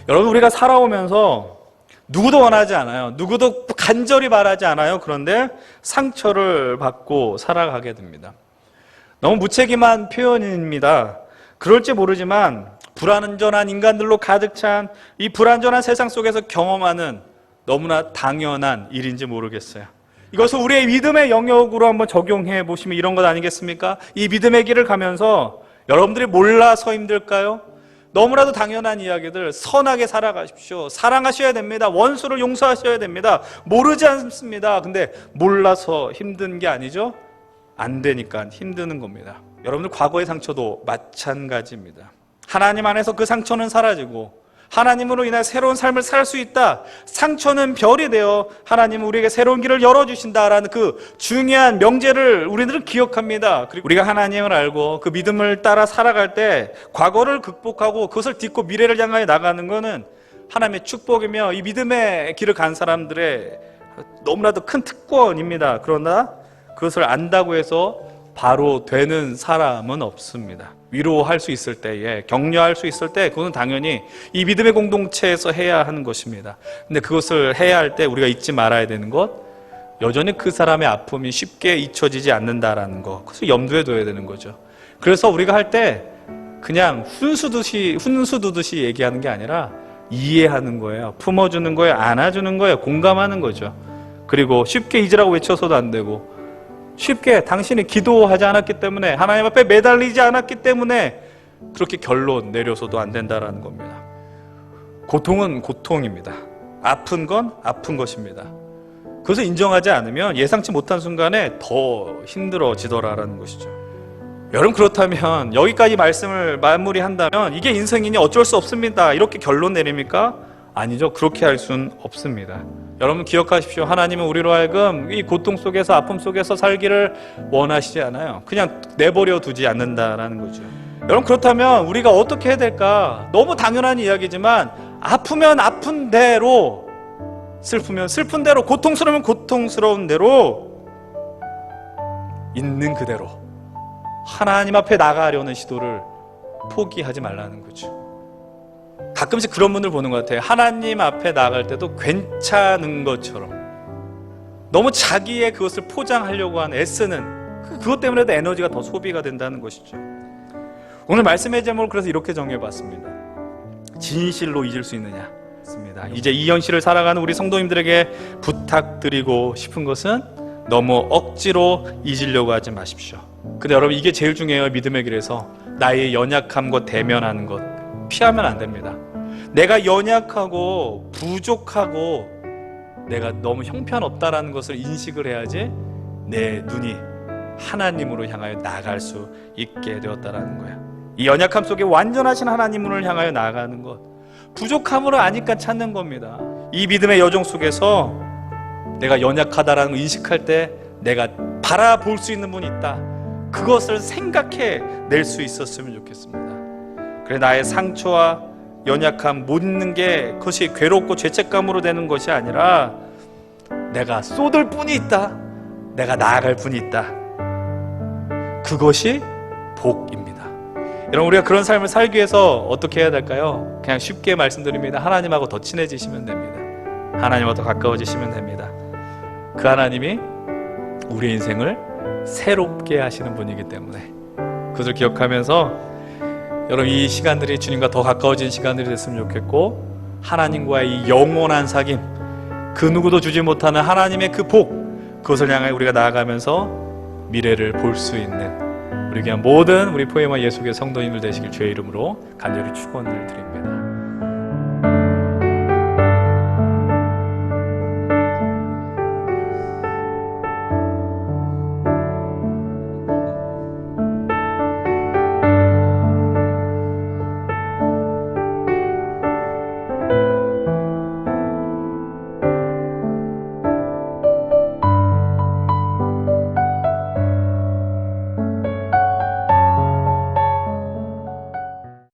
여러분, 우리가 살아오면서 누구도 원하지 않아요. 누구도 간절히 바라지 않아요. 그런데 상처를 받고 살아가게 됩니다. 너무 무책임한 표현입니다. 그럴지 모르지만 불완전한 인간들로 가득 찬 이 불완전한 세상 속에서 경험하는 너무나 당연한 일인지 모르겠어요. 이것을 우리의 믿음의 영역으로 한번 적용해 보시면 이런 것 아니겠습니까? 이 믿음의 길을 가면서 여러분들이 몰라서 힘들까요? 너무나도 당연한 이야기들, 선하게 살아가십시오. 사랑하셔야 됩니다. 원수를 용서하셔야 됩니다. 모르지 않습니다. 근데 몰라서 힘든 게 아니죠? 안 되니까 힘드는 겁니다. 여러분들 과거의 상처도 마찬가지입니다. 하나님 안에서 그 상처는 사라지고 하나님으로 인해 새로운 삶을 살 수 있다. 상처는 별이 되어 하나님은 우리에게 새로운 길을 열어주신다라는 그 중요한 명제를 우리들은 기억합니다. 그리고 우리가 하나님을 알고 그 믿음을 따라 살아갈 때 과거를 극복하고 그것을 딛고 미래를 향하여 나가는 것은 하나님의 축복이며 이 믿음의 길을 간 사람들의 너무나도 큰 특권입니다. 그러나 그것을 안다고 해서 바로 되는 사람은 없습니다. 위로할 수 있을 때에, 격려할 수 있을 때 그것은 당연히 이 믿음의 공동체에서 해야 하는 것입니다. 근데 그것을 해야 할 때 우리가 잊지 말아야 되는 것, 여전히 그 사람의 아픔이 쉽게 잊혀지지 않는다라는 것, 그것을 염두에 둬야 되는 거죠. 그래서 우리가 할 때 그냥 훈수 두듯이 얘기하는 게 아니라 이해하는 거예요. 품어주는 거예요. 안아주는 거예요. 공감하는 거죠. 그리고 쉽게 잊으라고 외쳐서도 안 되고, 쉽게 당신이 기도하지 않았기 때문에, 하나님 앞에 매달리지 않았기 때문에 그렇게 결론 내려서도 안 된다라는 겁니다. 고통은 고통입니다. 아픈 건 아픈 것입니다. 그것을 인정하지 않으면 예상치 못한 순간에 더 힘들어지더라라는 것이죠. 여러분, 그렇다면 여기까지 말씀을 마무리한다면 이게 인생이니 어쩔 수 없습니다, 이렇게 결론 내립니까? 아니죠. 그렇게 할 수는 없습니다. 여러분 기억하십시오. 하나님은 우리로 하여금 이 고통 속에서, 아픔 속에서 살기를 원하시지 않아요. 그냥 내버려 두지 않는다라는 거죠. 여러분, 그렇다면 우리가 어떻게 해야 될까? 너무 당연한 이야기지만 아프면 아픈 대로, 슬프면 슬픈 대로, 고통스러우면 고통스러운 대로 있는 그대로 하나님 앞에 나가려는 시도를 포기하지 말라는 거죠. 가끔씩 그런 분들 보는 것 같아요. 하나님 앞에 나갈 때도 괜찮은 것처럼 너무 자기의 그것을 포장하려고 하는 애쓰는, 그것 때문에도 에너지가 더 소비가 된다는 것이죠. 오늘 말씀의 제목을 그래서 이렇게 정해봤습니다. 진실로 잊을 수 있느냐? 이제 이 현실을 살아가는 우리 성도님들에게 부탁드리고 싶은 것은 너무 억지로 잊으려고 하지 마십시오. 근데 여러분, 이게 제일 중요해요. 믿음의 길에서 나의 연약함과 대면하는 것 피하면 안 됩니다. 내가 연약하고 부족하고 내가 너무 형편없다라는 것을 인식을 해야지 내 눈이 하나님으로 향하여 나아갈 수 있게 되었다라는 거예요. 이 연약함 속에 완전하신 하나님을 향하여 나아가는 것, 부족함으로 아니까 찾는 겁니다. 이 믿음의 여정 속에서 내가 연약하다라는 걸 인식할 때 내가 바라볼 수 있는 분이 있다, 그것을 생각해 낼 수 있었으면 좋겠습니다. 그래, 나의 상처와 연약함 못 있는 게 그것이 괴롭고 죄책감으로 되는 것이 아니라 내가 쏟을 뿐이 있다, 내가 나아갈 뿐이 있다, 그것이 복입니다. 여러분, 우리가 그런 삶을 살기 위해서 어떻게 해야 될까요? 그냥 쉽게 말씀드립니다. 하나님하고 더 친해지시면 됩니다. 하나님하고 더 가까워지시면 됩니다. 그 하나님이 우리 인생을 새롭게 하시는 분이기 때문에 그것을 기억하면서 여러분, 이 시간들이 주님과 더 가까워진 시간들이 됐으면 좋겠고, 하나님과의 이 영원한 사귐, 그 누구도 주지 못하는 하나님의 그 복, 그것을 향해 우리가 나아가면서 미래를 볼 수 있는 우리 귀한 모든 우리 포에마 예수교회 성도님들 되시길 주의 이름으로 간절히 축원을 드립니다.